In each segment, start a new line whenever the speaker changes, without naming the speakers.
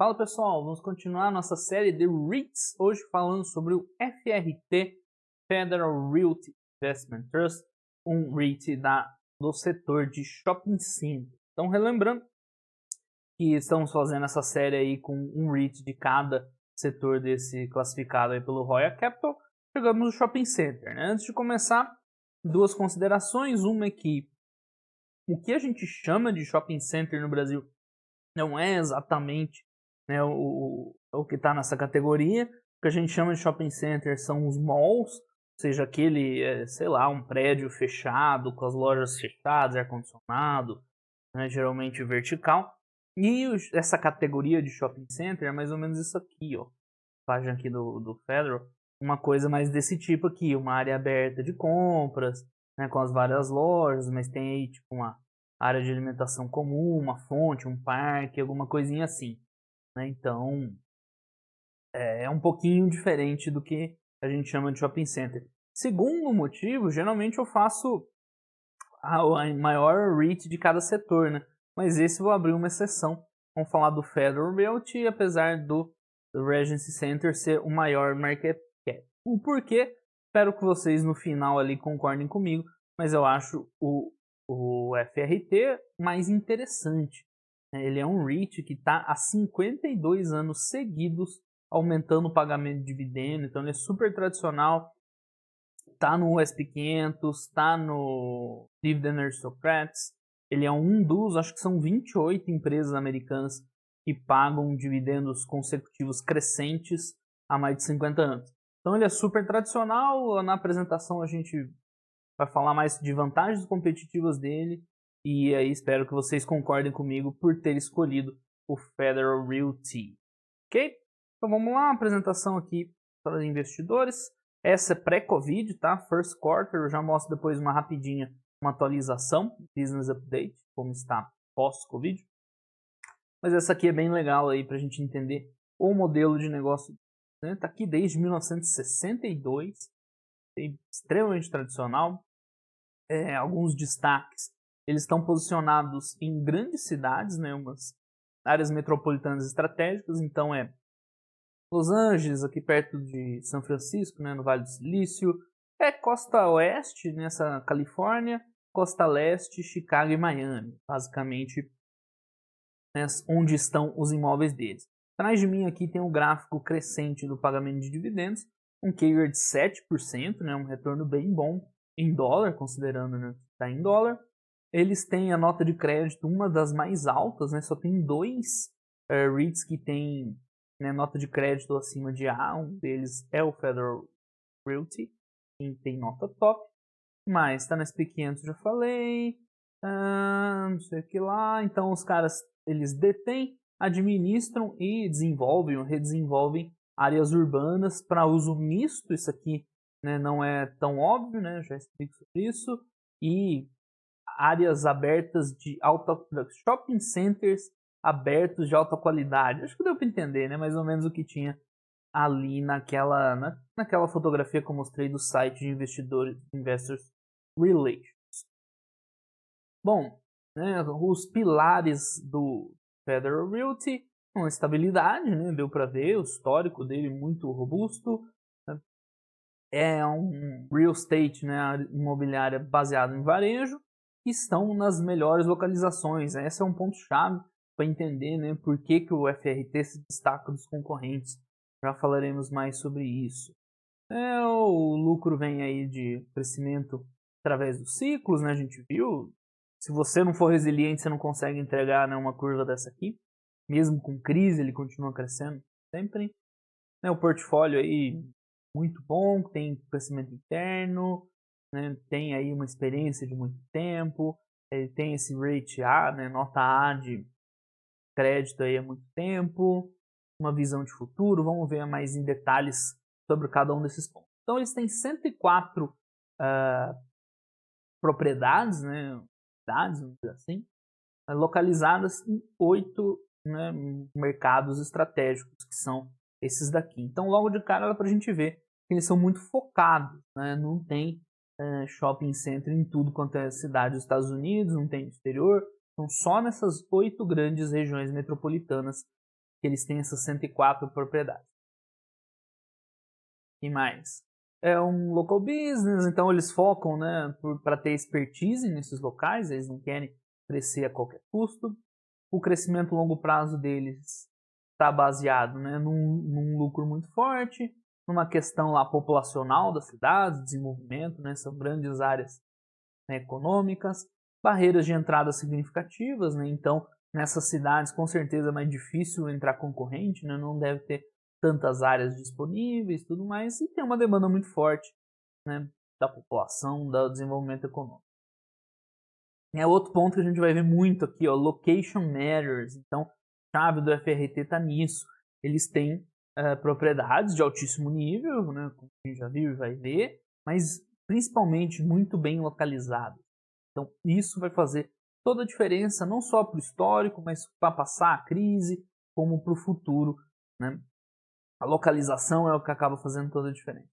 Fala pessoal, vamos continuar nossa série de REITs, hoje falando sobre o FRT, Federal Realty Investment Trust, um REIT do setor de shopping center. Então relembrando que estamos fazendo essa série aí com um REIT de cada setor desse classificado aí pelo Royal Capital, chegamos no shopping center, né? Antes de começar, duas considerações, uma é que o que a gente chama de shopping center no Brasil não é exatamente, né, o que está nessa categoria. O que a gente chama de shopping center são os malls, ou seja, aquele, sei lá, um prédio fechado, com as lojas fechadas, ar-condicionado, né, geralmente vertical. E essa categoria de shopping center é mais ou menos isso aqui, ó. Página aqui do Federal, uma coisa mais desse tipo aqui, uma área aberta de compras, né, com as várias lojas, mas tem aí tipo uma área de alimentação comum, uma fonte, um parque, alguma coisinha assim, né? Então é um pouquinho diferente do que a gente chama de shopping center. Segundo motivo, geralmente eu faço a maior REIT de cada setor, né? Mas esse eu vou abrir uma exceção. Vamos falar do Federal Realty, apesar do Regency Center ser o maior market cap. O porquê? Espero que vocês no final ali concordem comigo, mas eu acho o FRT mais interessante. Ele é um REIT que está há 52 anos seguidos aumentando o pagamento de dividendo, então ele é super tradicional, está no SP500, está no Dividend Aristocrats, ele é um dos, acho que são 28 empresas americanas que pagam dividendos consecutivos crescentes há mais de 50 anos. Então ele é super tradicional, na apresentação a gente vai falar mais de vantagens competitivas dele, e aí espero que vocês concordem comigo por ter escolhido o Federal Realty. Ok? Então vamos lá, apresentação aqui para investidores. Essa é pré-Covid, tá? First quarter, eu já mostro depois uma rapidinha, uma atualização, business update, como está pós-Covid. Mas essa aqui é bem legal aí para a gente entender o modelo de negócio. Né? Tá aqui desde 1962, extremamente tradicional. Alguns destaques, eles estão posicionados em grandes cidades, né, umas áreas metropolitanas estratégicas, então Los Angeles, aqui perto de São Francisco, né, no Vale do Silício, Costa Oeste, nessa Califórnia, Costa Leste, Chicago e Miami, basicamente, né, onde estão os imóveis deles. Atrás de mim aqui tem um gráfico crescente do pagamento de dividendos, um CAGR de 7%, né, um retorno bem bom em dólar, considerando, né, que está em dólar. Eles têm a nota de crédito, uma das mais altas, né, só tem dois REITs que tem, né, nota de crédito acima de A, um deles é o Federal Realty, que tem nota top, mas está na SP500, já falei, não sei o que lá, então os caras, eles detêm, administram e desenvolvem ou redesenvolvem áreas urbanas para uso misto. Isso aqui, né, não é tão óbvio, né, já explico sobre isso, e áreas abertas de alta, shopping centers abertos de alta qualidade. Acho que deu para entender, né, mais ou menos o que tinha ali naquela fotografia que eu mostrei do site de investidores, Investors Relations. Bom, né, os pilares do Federal Realty são a estabilidade, né, deu para ver o histórico dele muito robusto. Né, é um real estate, né, imobiliária baseado em varejo, que estão nas melhores localizações. Esse é um ponto chave para entender, né, por que o FRT se destaca dos concorrentes. Já falaremos mais sobre isso. O lucro vem aí de crescimento através dos ciclos, né? A gente viu. Se você não for resiliente, você não consegue entregar, né, uma curva dessa aqui. Mesmo com crise, ele continua crescendo sempre. O portfólio aí muito bom, tem crescimento interno, né, tem aí uma experiência de muito tempo, ele tem esse rate A, né, nota A de crédito aí há muito tempo, uma visão de futuro. Vamos ver mais em detalhes sobre cada um desses pontos. Então eles têm 104 propriedades, né, cidades, vamos dizer assim, localizadas em 8, né, mercados estratégicos, que são esses daqui. Então logo de cara dá para a gente ver que eles são muito focados, né, não tem shopping center em tudo quanto é cidade dos Estados Unidos, não tem no exterior, são só nessas 8 grandes regiões metropolitanas que eles têm essas 104 propriedades. E mais? É um local business, então eles focam, né, para ter expertise nesses locais, eles não querem crescer a qualquer custo. O crescimento a longo prazo deles está baseado, né, num lucro muito forte, numa questão lá populacional das cidades, desenvolvimento, né, são grandes áreas, né, econômicas, barreiras de entrada significativas, né, então nessas cidades com certeza é mais difícil entrar concorrente, né, não deve ter tantas áreas disponíveis, tudo mais, e tem uma demanda muito forte, né, da população, do desenvolvimento econômico. É outro ponto que a gente vai ver muito aqui, ó, location matters. Então, a chave do FRT está nisso. Eles têm propriedades de altíssimo nível, né, como a gente já viu e vai ver, mas principalmente muito bem localizadas. Então, isso vai fazer toda a diferença, não só para o histórico, mas para passar a crise, como para o futuro, né? A localização é o que acaba fazendo toda a diferença.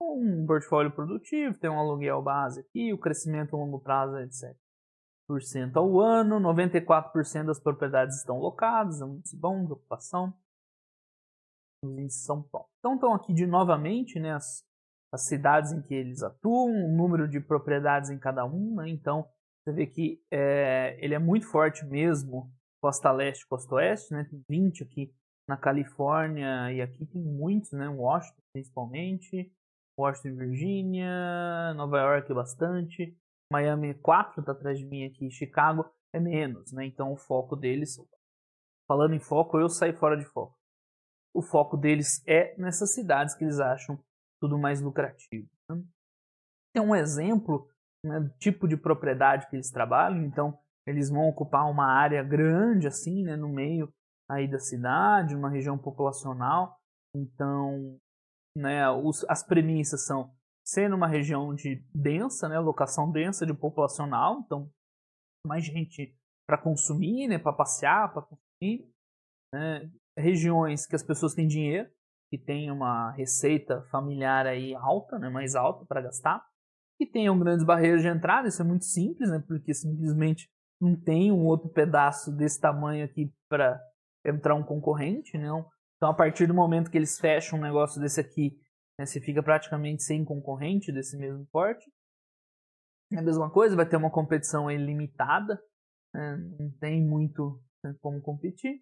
Um portfólio produtivo, tem um aluguel base aqui, o crescimento a longo prazo é de 7% ao ano, 94% das propriedades estão locadas, é muito bom, de ocupação. Os índices são top. Então estão aqui novamente, né, as cidades em que eles atuam, o número de propriedades em cada uma, né? Então você vê que ele é muito forte mesmo, costa leste, costa oeste, né? Tem 20 aqui na Califórnia e aqui tem muitos, né? Washington principalmente, Washington e Virgínia, Nova York bastante, Miami 4 está atrás de mim aqui, Chicago é menos, né? Então o foco deles, falando em foco, eu saí fora de foco. O foco deles é nessas cidades que eles acham tudo mais lucrativo. Né? Tem um exemplo, né, do tipo de propriedade que eles trabalham, então eles vão ocupar uma área grande assim, né, no meio aí da cidade, uma região populacional, então, né, as premissas são ser numa região de densa, né, locação densa de populacional, então mais gente para consumir, né, para passear, para consumir, né, regiões que as pessoas têm dinheiro, que tem uma receita familiar aí alta, né, mais alta para gastar, que tenham grandes barreiras de entrada, isso é muito simples, né, porque simplesmente não tem um outro pedaço desse tamanho aqui para entrar um concorrente, não. Então a partir do momento que eles fecham um negócio desse aqui, né, você fica praticamente sem concorrente desse mesmo porte. É a mesma coisa, vai ter uma competição aí limitada, né, não tem muito, né, como competir.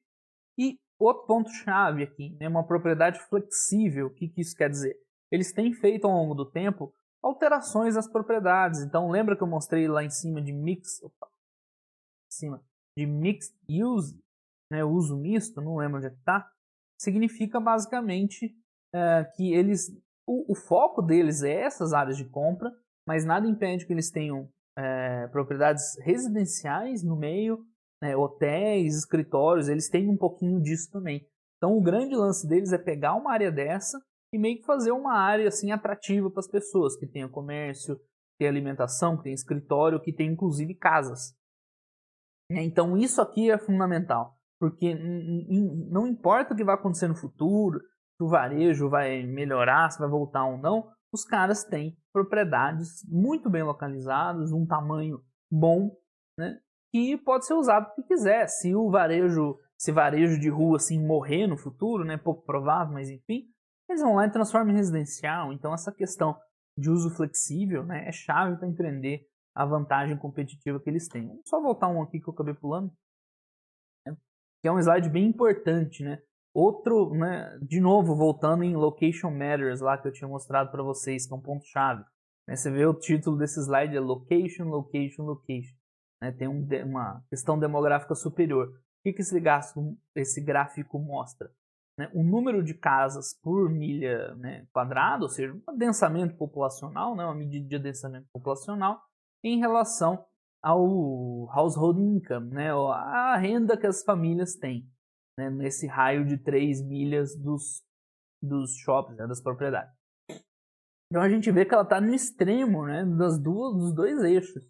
E outro ponto-chave aqui, né, uma propriedade flexível, o que isso quer dizer? Eles têm feito ao longo do tempo alterações às propriedades. Então lembra que eu mostrei lá em cima de mixed use, né, uso misto, não lembro onde é que está, significa basicamente que o foco deles é essas áreas de compra, mas nada impede que eles tenham propriedades residenciais no meio, né, hotéis, escritórios, eles têm um pouquinho disso também. Então o grande lance deles é pegar uma área dessa e meio que fazer uma área assim atrativa para as pessoas, que tenha comércio, que tenha alimentação, que tenha escritório, que tenha inclusive casas. Então isso aqui é fundamental, porque não importa o que vai acontecer no futuro, se o varejo vai melhorar, se vai voltar ou não, os caras têm propriedades muito bem localizadas, um tamanho bom, né, que pode ser usado o que quiser. Se varejo de rua assim morrer no futuro, né, pouco provável, mas enfim, eles vão lá e transformam em residencial. Então essa questão de uso flexível, né, é chave para entender a vantagem competitiva que eles têm. Vamos só voltar um aqui que eu acabei pulando, né, que é um slide bem importante, né? Outro, né, de novo, voltando em Location Matters, lá que eu tinha mostrado para vocês, que é um ponto-chave. Né, você vê o título desse slide é Location, Location, Location. Né, tem uma questão demográfica superior. O que esse gráfico mostra? Né, o número de casas por milha, né, quadrada, ou seja, um adensamento populacional, né, uma medida de adensamento populacional, em relação ao household income, né, a renda que as famílias têm, né, nesse raio de 3 milhas dos shoppings, né, das propriedades. Então a gente vê que ela está no extremo, né, dos dois eixos.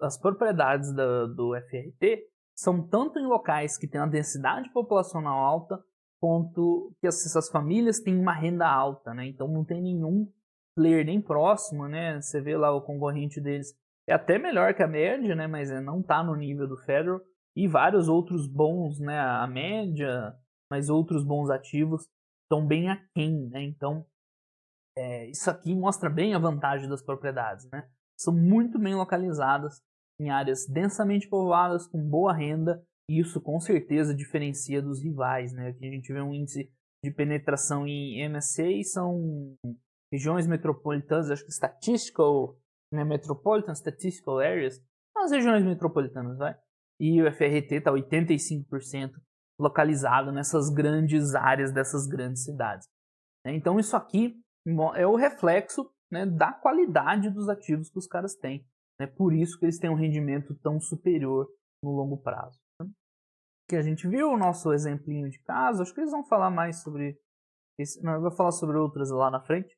As propriedades do FRT são tanto em locais que têm uma densidade populacional alta, quanto que essas famílias têm uma renda alta, né? Então não tem nenhum player nem próximo, né? Você vê lá o concorrente deles é até melhor que a média, né? Mas não está no nível do Federal, e vários outros bons, né? A média, mas outros bons ativos estão bem aquém, né? Então, isso aqui mostra bem a vantagem das propriedades, né? São muito bem localizadas em áreas densamente povoadas, com boa renda, e isso com certeza diferencia dos rivais, né? Aqui a gente vê um índice de penetração em MSA, são regiões metropolitanas, acho que né, Metropolitan Statistical Areas, são as regiões metropolitanas, vai? E o FRT está 85% localizado nessas grandes áreas dessas grandes cidades. Então isso aqui é o reflexo, né, da qualidade dos ativos que os caras têm. É por isso que eles têm um rendimento tão superior no longo prazo. Que a gente viu o nosso exemplinho de caso, acho que eles vão falar mais sobre esse, não, eu vou falar sobre outras lá na frente.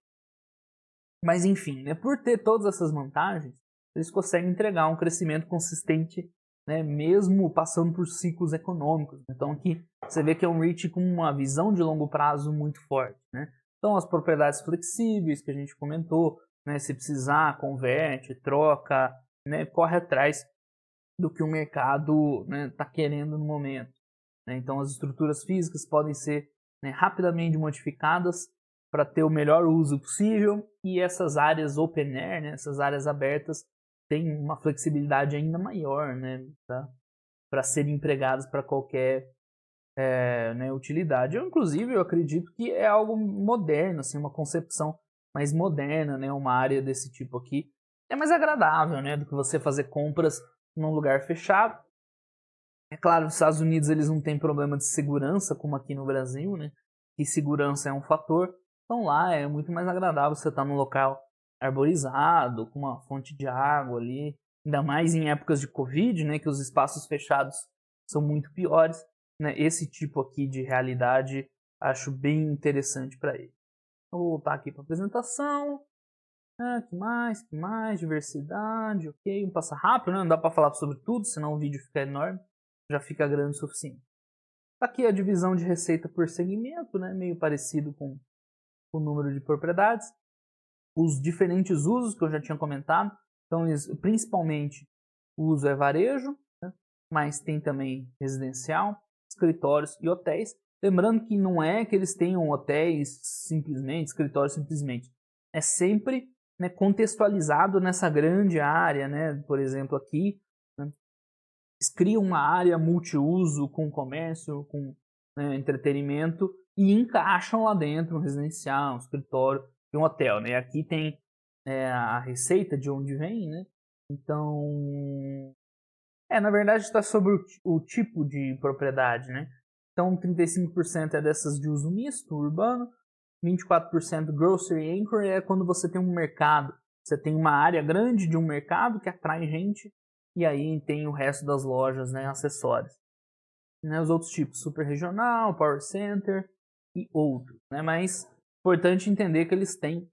Mas enfim, né, por ter todas essas vantagens, eles conseguem entregar um crescimento consistente, né, mesmo passando por ciclos econômicos. Então aqui você vê que é um REIT com uma visão de longo prazo muito forte, né? Então as propriedades flexíveis que a gente comentou, né, se precisar, converte, troca, né, corre atrás do que o mercado está, né, querendo no momento. Né? Então as estruturas físicas podem ser, né, rapidamente modificadas para ter o melhor uso possível, e essas áreas open air, né, essas áreas abertas, têm uma flexibilidade ainda maior, né, para serem empregadas para qualquer né, utilidade. Inclusive, eu acredito que é algo moderno, assim, uma concepção mais moderna, né, uma área desse tipo aqui. É mais agradável, né, do que você fazer compras num lugar fechado. É claro, nos Estados Unidos eles não têm problema de segurança, como aqui no Brasil, né, e segurança é um fator. Então lá é muito mais agradável você estar num local arborizado, com uma fonte de água ali, ainda mais em épocas de Covid, né, que os espaços fechados são muito piores. Né, esse tipo aqui de realidade acho bem interessante para ele. Vou voltar aqui para a apresentação. Que mais? Diversidade, ok. Vamos passar rápido, né? Não dá para falar sobre tudo, senão o vídeo fica enorme. Já fica grande o suficiente. Aqui a divisão de receita por segmento, né? Meio parecido com o número de propriedades. Os diferentes usos que eu já tinha comentado. Então, principalmente, o uso é varejo, né? Mas tem também residencial, escritórios e hotéis. Lembrando que não é que eles tenham hotéis simplesmente, escritórios simplesmente. É sempre, né, contextualizado nessa grande área, né? Por exemplo, aqui, né, eles criam uma área multiuso com comércio, com, né, entretenimento e encaixam lá dentro um residencial, um escritório e um hotel. Né? Aqui tem a receita de onde vem, né? Então, na verdade está sobre o tipo de propriedade, né? Então, 35% é dessas de uso misto, urbano, 24% grocery anchor é quando você tem um mercado, você tem uma área grande de um mercado que atrai gente, e aí tem o resto das lojas, né, acessórios. Né, os outros tipos, super regional, power center e outros, né? Mas importante entender que eles têm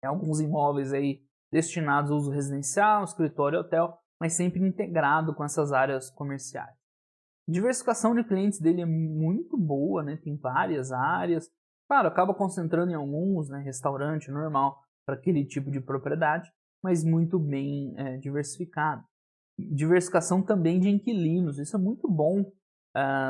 alguns imóveis aí destinados ao uso residencial, escritório e hotel, mas sempre integrado com essas áreas comerciais. A diversificação de clientes dele é muito boa, né? Tem várias áreas. Claro, acaba concentrando em alguns, né? Restaurante normal para aquele tipo de propriedade, mas muito bem diversificado. Diversificação também de inquilinos, isso é muito bom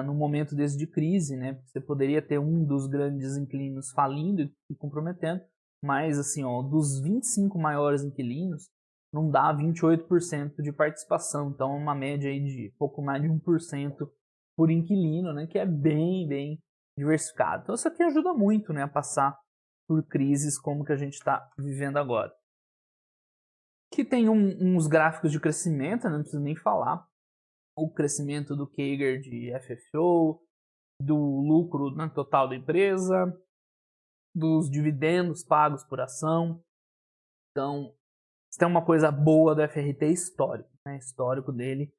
no momento desse de crise, né? Você poderia ter um dos grandes inquilinos falindo e comprometendo, mas assim, ó, dos 25 maiores inquilinos, não dá 28% de participação, então uma média aí de pouco mais de 1% por inquilino, né, que é bem diversificado. Então isso aqui ajuda muito, né, a passar por crises como que a gente está vivendo agora. Aqui tem uns gráficos de crescimento, né, não preciso nem falar. O crescimento do CAGR de FFO, do lucro, né, total da empresa, dos dividendos pagos por ação. Então, se tem uma coisa boa do FRT histórico, né? Histórico dele,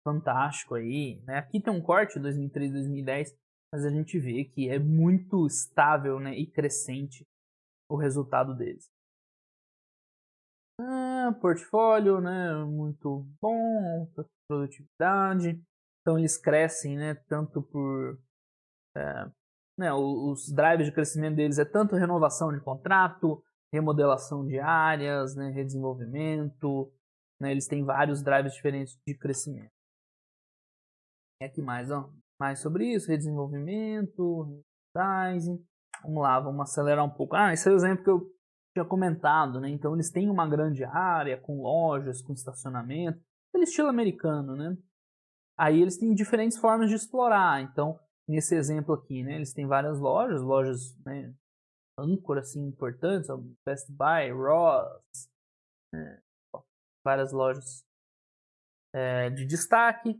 fantástico aí, né? Aqui tem um corte de 2003, 2010, mas a gente vê que é muito estável, né, e crescente o resultado deles. Portfólio, né, muito bom, produtividade, então eles crescem, né, tanto por né, os drivers de crescimento deles é tanto renovação de contrato, remodelação de áreas, né, redesenvolvimento, né, eles têm vários drivers diferentes de crescimento. E aqui mais mais sobre isso, redesenvolvimento, advertising. Vamos lá, vamos acelerar um pouco. Esse é o exemplo que eu tinha comentado, né? Então eles têm uma grande área com lojas, com estacionamento, aquele estilo americano, né? Aí eles têm diferentes formas de explorar. Então, nesse exemplo aqui, né, eles têm várias lojas, né, âncora assim importantes, Best Buy, Ross, várias lojas de destaque.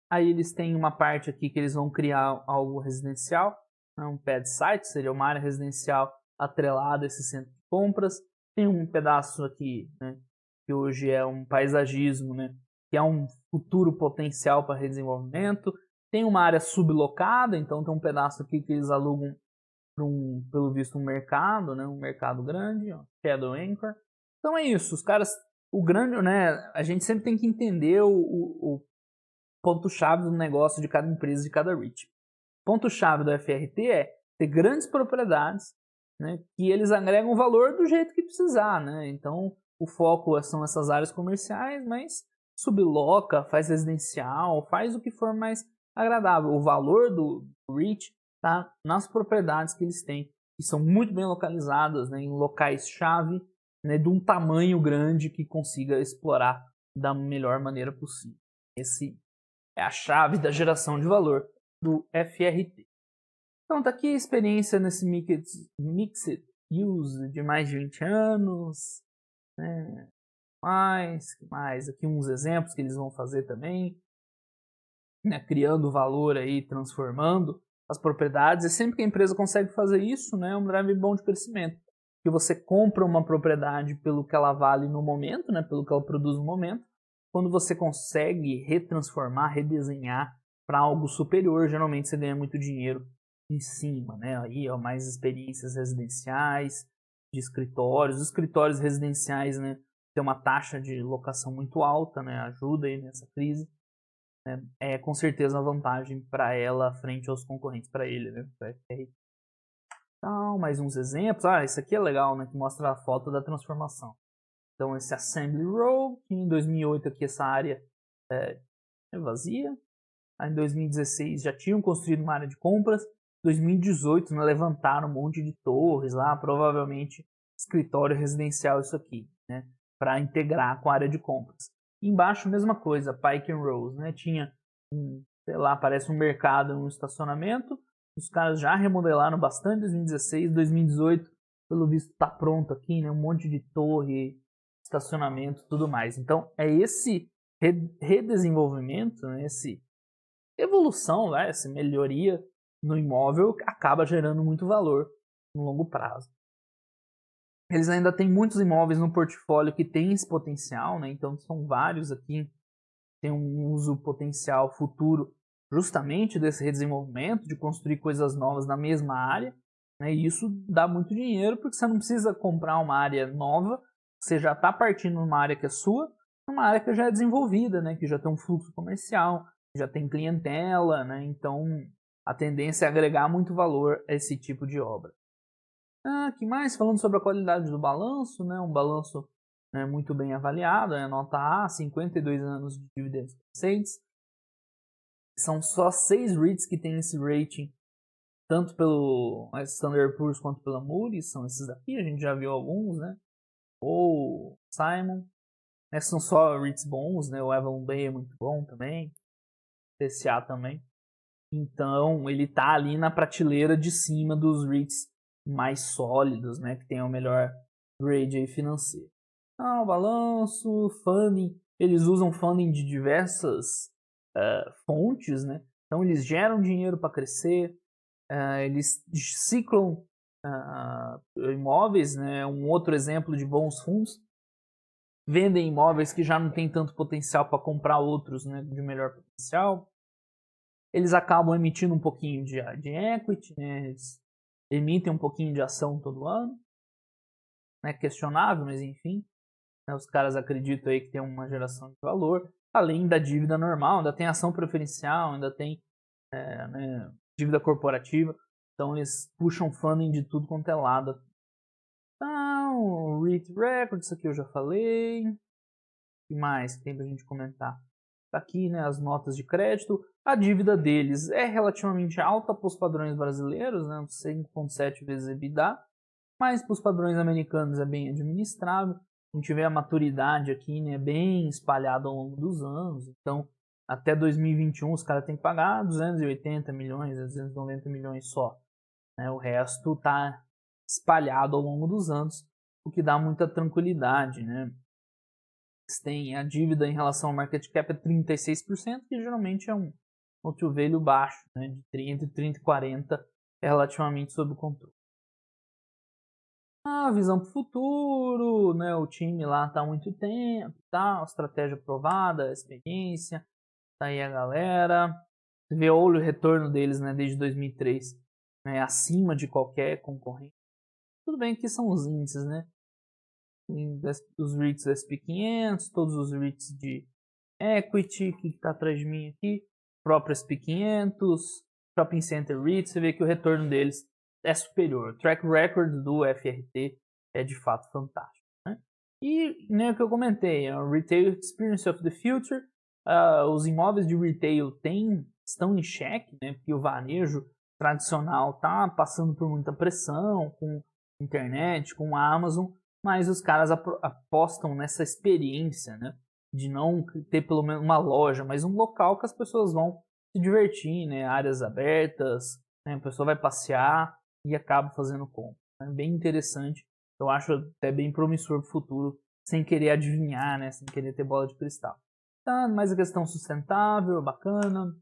Aí eles têm uma parte aqui que eles vão criar algo residencial, né, um pad site, seria uma área residencial atrelada a esse centro de compras. Tem um pedaço aqui, né, que hoje é um paisagismo, né, que é um futuro potencial para redesenvolvimento. Tem uma área sublocada, então tem um pedaço aqui que eles alugam para pelo visto, um mercado, né, um mercado grande, ó, Shadow Anchor. Então é isso, os caras, o grande, né, a gente sempre tem que entender o ponto-chave do negócio de cada empresa, de cada REIT. O ponto-chave do FRT é ter grandes propriedades, né, que eles agregam valor do jeito que precisar, né? Então, o foco são essas áreas comerciais, mas subloca, faz residencial, faz o que for mais agradável. O valor do REIT está nas propriedades que eles têm, que são muito bem localizadas, né, em locais-chave, né, de um tamanho grande que consiga explorar da melhor maneira possível. Esse é a chave da geração de valor do FRT. Então, tá aqui a experiência nesse Mixed Use de mais de 20 anos. Né? Mais aqui uns exemplos que eles vão fazer também. Né? Criando valor aí, transformando as propriedades. E sempre que a empresa consegue fazer isso, né, é um drive bom de crescimento. Porque você compra uma propriedade pelo que ela vale no momento, né, pelo que ela produz no momento. Quando você consegue retransformar, redesenhar para algo superior, geralmente você ganha muito dinheiro em cima, né? Aí, ó, mais experiências residenciais, de escritórios. Os escritórios residenciais, né, tem uma taxa de locação muito alta, né? Ajuda aí nessa crise. Né? É com certeza uma vantagem para ela frente aos concorrentes, para ele, né? Pra FR. Então, mais uns exemplos. Esse aqui é legal, né? Que mostra a foto da transformação. Então, esse Assembly Row, que em 2008 aqui essa área é vazia. Aí, em 2016 já tinham construído uma área de compras. Em 2018, né, levantaram um monte de torres lá, provavelmente escritório residencial isso aqui, né, para integrar com a área de compras. E embaixo, mesma coisa, Pike and Rose, né, tinha sei lá, parece um mercado, um estacionamento. Os caras já remodelaram bastante em 2016, 2018, pelo visto está pronto aqui, né, um monte de torre, estacionamento, tudo mais. Então, é esse redesenvolvimento, né, esse evolução, né, essa melhoria no imóvel acaba gerando muito valor no longo prazo. Eles ainda têm muitos imóveis no portfólio que têm esse potencial, né? Então são vários aqui, tem um uso potencial futuro justamente desse redesenvolvimento, de construir coisas novas na mesma área, né? E isso dá muito dinheiro porque você não precisa comprar uma área nova, você já está partindo de uma área que é sua, uma área que já é desenvolvida, né? Que já tem um fluxo comercial, já tem clientela, né? Então a tendência é agregar muito valor a esse tipo de obra. Que mais? Falando sobre a qualidade do balanço, né? Um balanço, né, muito bem avaliado, né? Nota A, 52 anos de dividendos crescentes. São só 6 REITs que têm esse rating, tanto pelo Standard & Poor's quanto pela Moody's, são esses daqui, a gente já viu alguns, né? Ou Simon, né? São só REITs bons, né? O Avalon Bay é muito bom também, TCA também. Então, ele tá ali na prateleira de cima dos REITs mais sólidos, né, que tem o melhor grade aí financeiro. O balanço, funding, eles usam funding de diversas fontes, né? Então, eles geram dinheiro para crescer, eles ciclam imóveis, né? Um outro exemplo de bons fundos. Vendem imóveis que já não tem tanto potencial para comprar outros, né, de melhor potencial. Eles acabam emitindo um pouquinho de equity, né? Eles emitem um pouquinho de ação todo ano. É questionável, mas enfim. Né? Os caras acreditam aí que tem uma geração de valor. Além da dívida normal, ainda tem ação preferencial, ainda tem né, dívida corporativa. Então eles puxam funding de tudo quanto é lado. Então, REIT Record, isso aqui eu já falei. O que mais tem pra gente comentar? Tá aqui, né, as notas de crédito. A dívida deles é relativamente alta para os padrões brasileiros, né, 5,7 vezes EBITDA, mas para os padrões americanos é bem administrável. A gente vê a maturidade aqui, né, bem espalhada ao longo dos anos. Então, até 2021 os caras têm que pagar 280 milhões, 290 milhões só. Né? O resto está espalhado ao longo dos anos, o que dá muita tranquilidade, né? Eles têm a dívida em relação ao market cap é 36%, que geralmente é um outro velho baixo, né? Entre 30 e 40 é relativamente sob controle. A visão para o futuro, né? O time lá está há muito tempo, tá? A estratégia aprovada, a experiência, tá aí a galera. Você vê o retorno deles, né? Desde 2003, né? Acima de qualquer concorrente. Tudo bem que são os índices, né? Os REITs do SP500, todos os REITs de equity, que está atrás de mim aqui, próprio SP500, Shopping Center REITs, você vê que o retorno deles é superior. O track record do FRT é de fato fantástico. Né? E né, o que eu comentei, o Retail Experience of the Future, os imóveis de retail estão em xeque, né, porque o varejo tradicional está passando por muita pressão com internet, com a Amazon, mas os caras apostam nessa experiência, né, de não ter pelo menos uma loja, mas um local que as pessoas vão se divertir, né, áreas abertas, né, a pessoa vai passear e acaba fazendo compra. É bem interessante, eu acho até bem promissor para o futuro, sem querer adivinhar, né, sem querer ter bola de cristal. Tá, mais a questão sustentável, bacana,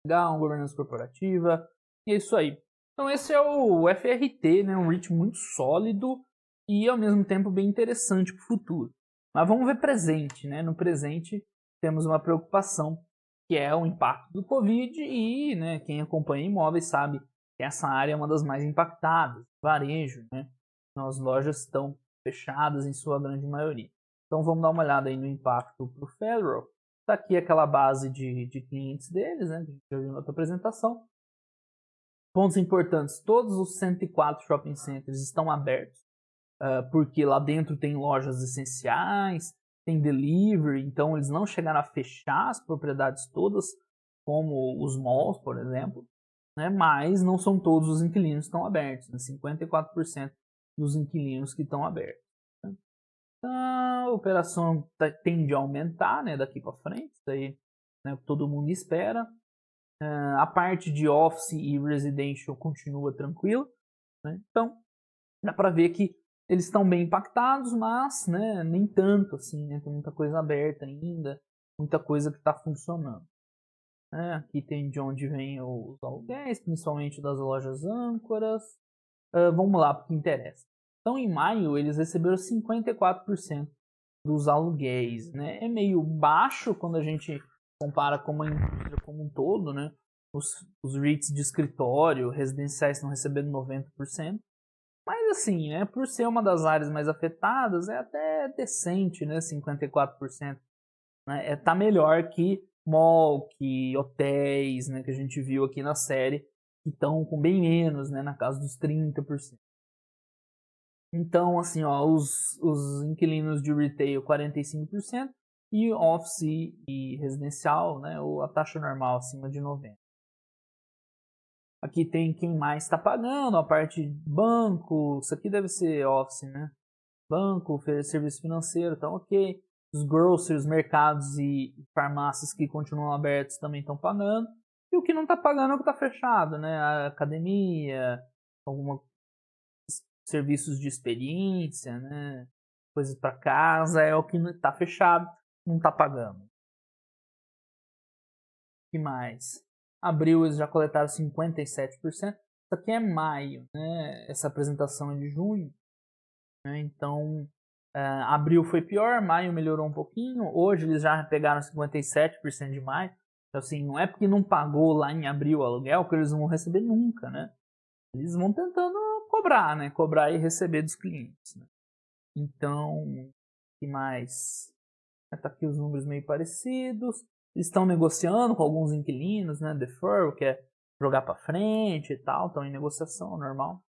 legal, governança corporativa, e é isso aí. Então esse é o FRT, né, um REIT muito sólido e ao mesmo tempo bem interessante para o futuro. Mas vamos ver presente, né? No presente temos uma preocupação que é o impacto do Covid e, né, quem acompanha imóveis sabe que essa área é uma das mais impactadas, varejo, né? Então, as lojas estão fechadas em sua grande maioria. Então vamos dar uma olhada aí no impacto para o Federal. Está aqui aquela base de clientes deles, né? Que a gente já viu na outra apresentação. Pontos importantes, todos os 104 shopping centers estão abertos, porque lá dentro tem lojas essenciais, tem delivery, então eles não chegaram a fechar as propriedades todas, como os malls, por exemplo, né? Mas não são todos os inquilinos que estão abertos, né? 54% dos inquilinos que estão abertos. Né? Então, a operação tende a aumentar, né, daqui para frente, isso aí, né, todo mundo espera. A parte de office e residential continua tranquila, né? Então dá para ver que eles estão bem impactados, mas, né, nem tanto assim, né? Tem muita coisa aberta ainda, muita coisa que está funcionando. Aqui tem de onde vem os aluguéis, principalmente das lojas âncoras. Vamos lá para o que interessa. Então, em maio, eles receberam 54% dos aluguéis, né? É meio baixo quando a gente compara com a indústria como um todo, né? Os REITs de escritório, residenciais estão recebendo 90%. Mas assim, né, por ser uma das áreas mais afetadas, é até decente, né, 54%. Né? Tá melhor que mall, que hotéis, né, que a gente viu aqui na série, que estão com bem menos, né, na casa dos 30%. Então, assim, ó, os inquilinos de retail 45% e office e residencial, né, a taxa normal acima de 90%. Aqui tem quem mais está pagando, a parte de banco, isso aqui deve ser office, né? Banco, serviço financeiro, então ok. Os groceries, mercados e farmácias que continuam abertos também estão pagando. E o que não está pagando é o que está fechado, né? A academia, alguns serviços de experiência, né? Coisas para casa, é o que está fechado, não está pagando. O que mais? Abril eles já coletaram 57%. Isso aqui é maio, né? Essa apresentação é de junho. Né? Então, abril foi pior, maio melhorou um pouquinho. Hoje eles já pegaram 57% de maio. Então, assim, não é porque não pagou lá em abril o aluguel que eles não vão receber nunca, né? Eles vão tentando cobrar, né? Cobrar e receber dos clientes. Né? Então, o que mais? Tá aqui os números meio parecidos. Eles estão negociando com alguns inquilinos, né? Deferral, que é jogar para frente e tal. Estão em negociação, normal.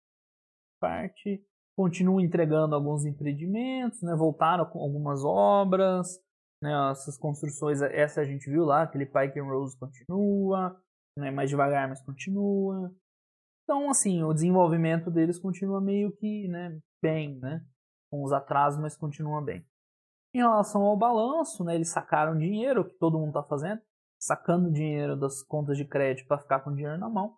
Parte. Continuam entregando alguns empreendimentos, né? Voltaram com algumas obras, né, essas construções, essa a gente viu lá, aquele Pike and Rose continua, né, mais devagar, mas continua. Então, assim, o desenvolvimento deles continua meio que, né, bem, né, com os atrasos, mas continua bem. Em relação ao balanço, né, eles sacaram dinheiro, o que todo mundo está fazendo, sacando dinheiro das contas de crédito para ficar com dinheiro na mão.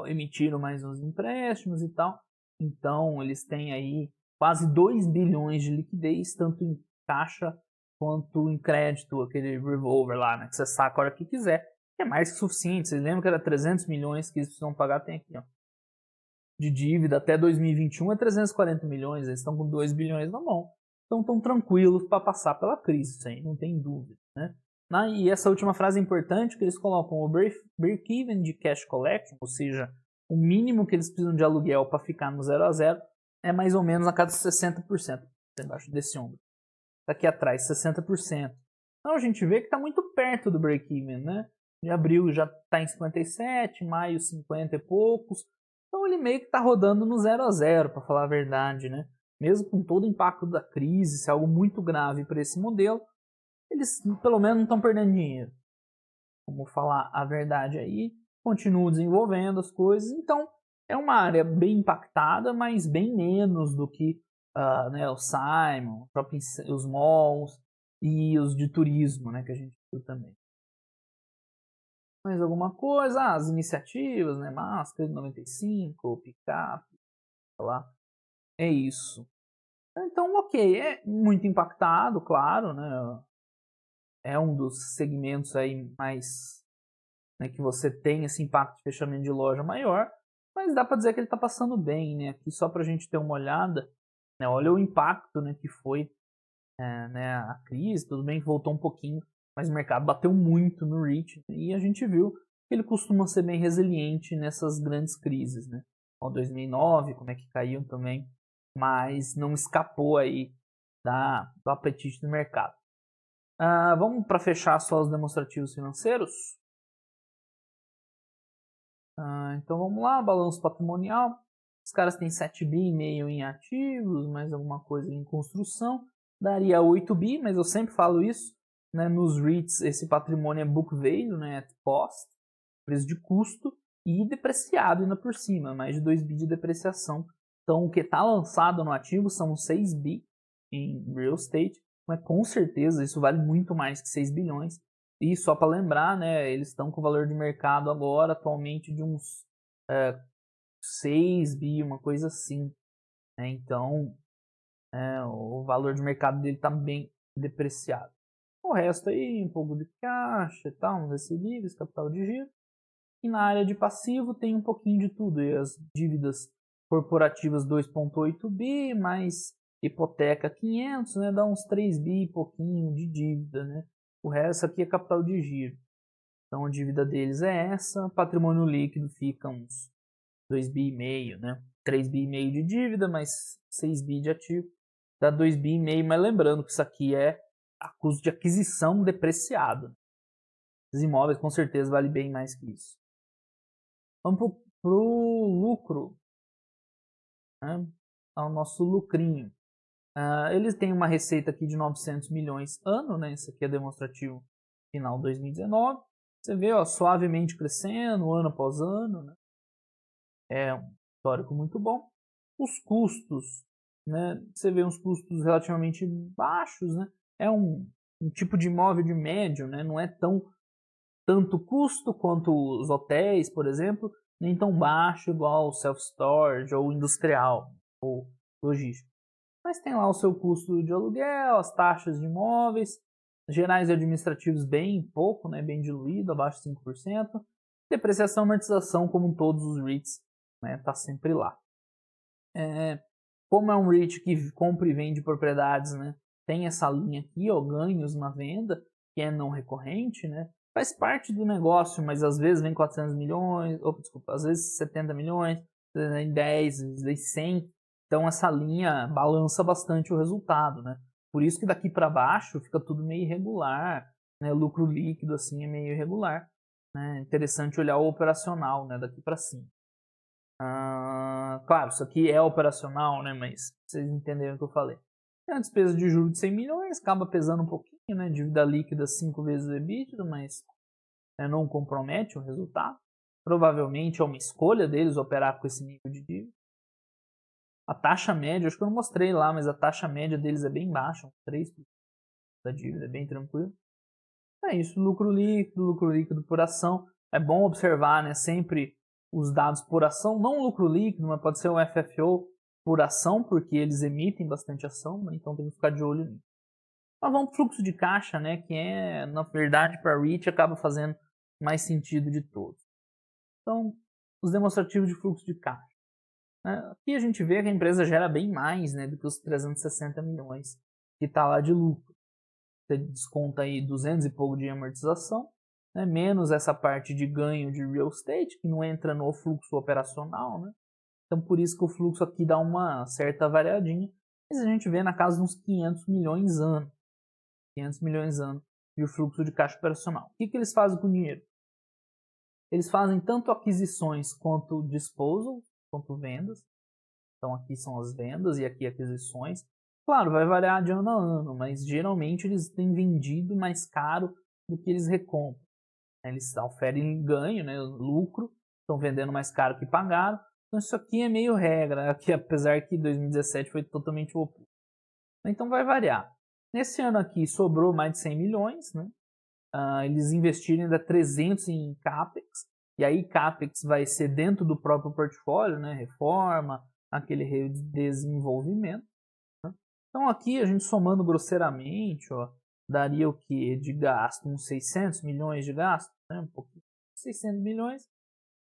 Emitiram mais uns empréstimos e tal. Então, eles têm aí quase 2 bilhões de liquidez, tanto em caixa quanto em crédito, aquele revolver lá, né, que você saca a hora que quiser. Que é mais que suficiente. Vocês lembram que era 300 milhões que eles precisam pagar? Tem aqui, ó. De dívida até 2021 é 340 milhões. Eles estão com 2 bilhões na mão. Então, estão tranquilos para passar pela crise, isso aí, não tem dúvida, né? E essa última frase é importante, que eles colocam o break-even de cash collection, ou seja, o mínimo que eles precisam de aluguel para ficar no 0 a 0 é mais ou menos a cada 60%, embaixo desse ombro. Aqui atrás, 60%. Então a gente vê que está muito perto do break-even, né? De abril já está em 57, maio 50 e poucos. Então ele meio que está rodando no 0 a 0, para falar a verdade, né? Mesmo com todo o impacto da crise, se é algo muito grave para esse modelo, eles pelo menos não estão perdendo dinheiro. Vamos falar a verdade aí, continuam desenvolvendo as coisas, então é uma área bem impactada, mas bem menos do que né, o Simon, os malls e os de turismo, né, que a gente viu também. Mais alguma coisa? As iniciativas, né, Máscara de 95, Picap, sei lá, é isso. Então, ok, é muito impactado, claro, né? É um dos segmentos aí mais, né, que você tem esse impacto de fechamento de loja maior, mas dá para dizer que ele está passando bem, né? Aqui só para a gente ter uma olhada, né? Olha o impacto, né, que foi né, a crise, tudo bem que voltou um pouquinho, mas o mercado bateu muito no REIT e a gente viu que ele costuma ser bem resiliente nessas grandes crises, né? Ó, 2009, como é que caiu também, mas não escapou aí do apetite do mercado. Vamos para fechar só os demonstrativos financeiros? Então vamos lá, balanço patrimonial. Os caras têm 7 bi e meio em ativos, mais alguma coisa em construção. Daria 8 bi, mas eu sempre falo isso, né? Nos REITs esse patrimônio é book value, né? At cost, preço de custo, e depreciado ainda por cima, mais de 2 bi de depreciação. Então o que está lançado no ativo são 6 bi em real estate, mas com certeza isso vale muito mais que 6 bilhões. E só para lembrar, né, eles estão com o valor de mercado agora atualmente de uns 6 bi, uma coisa assim. Né? Então o valor de mercado dele está bem depreciado. O resto aí, um pouco de caixa e tal, uns recebíveis, capital de giro. E na área de passivo tem um pouquinho de tudo. E as dívidas corporativas 2,8 bi, mais hipoteca 500, né? Dá uns 3 bi e pouquinho de dívida, né? O resto aqui é capital de giro. Então a dívida deles é essa, patrimônio líquido fica uns 2 bi e meio, né? 3 bi e meio de dívida, mais 6 bi de ativo, dá 2 bi e meio, mas lembrando que isso aqui é a custo de aquisição depreciado. Os imóveis com certeza vale bem mais que isso. Vamos para o lucro, né? Ao nosso lucrinho. Eles têm uma receita aqui de 900 milhões ano, né? Esse aqui é demonstrativo final 2019. Você vê, ó, suavemente crescendo ano após ano, né? É um histórico muito bom. Os custos, né? Você vê uns custos relativamente baixos, né? É um tipo de imóvel de médio, né? Não é tanto custo quanto os hotéis, por exemplo, nem tão baixo igual o self-storage ou industrial ou logístico. Mas tem lá o seu custo de aluguel, as taxas de imóveis, gerais e administrativos bem pouco, né, bem diluído, abaixo de 5%. Depreciação e amortização, como todos os REITs, né, tá sempre lá. Como é um REIT que compra e vende propriedades, né, tem essa linha aqui, ó, ganhos na venda, que é não recorrente, né, faz parte do negócio, mas às vezes vem 400 milhões, às vezes 70 milhões, às vezes 10, às vezes 100. Então essa linha balança bastante o resultado, né? Por isso que daqui para baixo fica tudo meio irregular, né? O lucro líquido assim é meio irregular, né? Interessante olhar o operacional, né? Daqui para cima. Claro, isso aqui é operacional, né? Mas vocês entenderam o que eu falei. Tem a despesa de juros de 100 milhões, acaba pesando um pouquinho, né? Dívida líquida 5 vezes o EBITDA, mas não compromete o resultado. Provavelmente é uma escolha deles operar com esse nível de dívida. A taxa média, acho que eu não mostrei lá, mas a taxa média deles é bem baixa, 3% da dívida, é bem tranquilo. É isso, lucro líquido por ação. É bom observar, né, sempre os dados por ação, não o lucro líquido, mas pode ser o FFO por ação, porque eles emitem bastante ação, né, então tem que ficar de olho nisso. Mas vamos para o fluxo de caixa, né, que é, na verdade, para a REIT acaba fazendo mais sentido de todos. Então, os demonstrativos de fluxo de caixa. Aqui a gente vê que a empresa gera bem mais, né, do que os 360 milhões que está lá de lucro. Você desconta aí 200 e pouco de amortização, né, menos essa parte de ganho de real estate, que não entra no fluxo operacional, né? Então por isso que o fluxo aqui dá uma certa variadinha, mas a gente vê na casa de uns 500 milhões ano. 500 milhões ano de fluxo de caixa operacional. O que eles fazem com o dinheiro? Eles fazem tanto aquisições quanto disposal, quanto vendas. Então aqui são as vendas e aqui aquisições. Claro, vai variar de ano a ano, mas geralmente eles têm vendido mais caro do que eles recompram. Eles oferem ganho, né, lucro, estão vendendo mais caro que pagaram. Então isso aqui é meio regra, aqui, apesar que 2017 foi totalmente o oposto. Então vai variar. Nesse ano aqui sobrou mais de 100 milhões, né? Eles investiram ainda 300 em CAPEX, e aí CAPEX vai ser dentro do próprio portfólio, né? Reforma, aquele desenvolvimento. Né? Então aqui a gente somando grosseiramente, ó, daria o que de gasto? Uns 600 milhões de gasto, né? Um pouquinho, 600 milhões,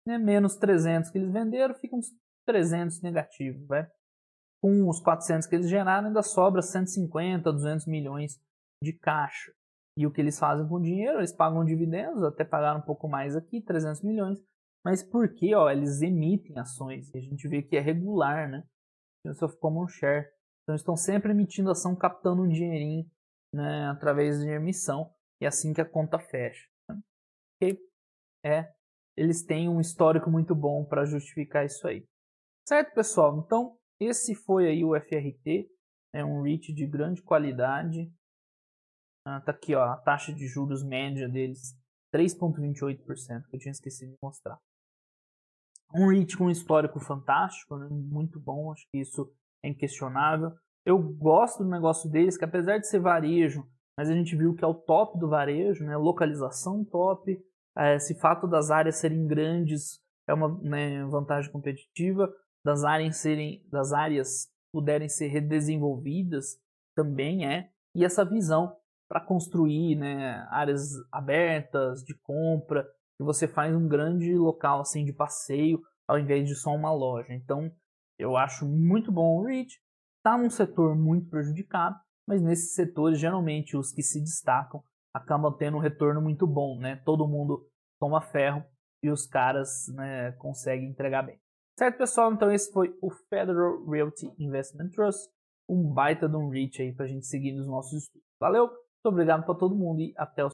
né? Menos 300 que eles venderam, fica uns 300 negativos, vai? Com os 400 que eles geraram, ainda sobra 150, 200 milhões de caixa. E o que eles fazem com o dinheiro? Eles pagam dividendos, até pagaram um pouco mais aqui, 300 milhões. Mas por quê? Eles emitem ações. E a gente vê que é regular, né? Isso como um share. Então estão sempre emitindo ação, captando um dinheirinho, né, através de emissão. E assim que a conta fecha. Né? Okay? Eles têm um histórico muito bom para justificar isso aí. Certo, pessoal? Então, esse foi aí o FRT. É um REIT de grande qualidade. Tá aqui, ó, a taxa de juros média deles, 3,28%, que eu tinha esquecido de mostrar. Um REIT com um histórico fantástico, né? Muito bom, acho que isso é inquestionável. Eu gosto do negócio deles, que apesar de ser varejo, mas a gente viu que é o top do varejo, né? Localização top, esse fato das áreas serem grandes é uma, né, vantagem competitiva, das áreas puderem ser redesenvolvidas também e essa visão para construir, né, áreas abertas de compra, que você faz um grande local assim de passeio ao invés de só uma loja. Então eu acho muito bom o REIT. Está num setor muito prejudicado, mas nesses setores geralmente os que se destacam acabam tendo um retorno muito bom, né? Todo mundo toma ferro e os caras, né, conseguem entregar bem. Certo, pessoal? Então esse foi o Federal Realty Investment Trust, um baita de um REIT aí para a gente seguir nos nossos estudos. Valeu, muito obrigado para todo mundo e até o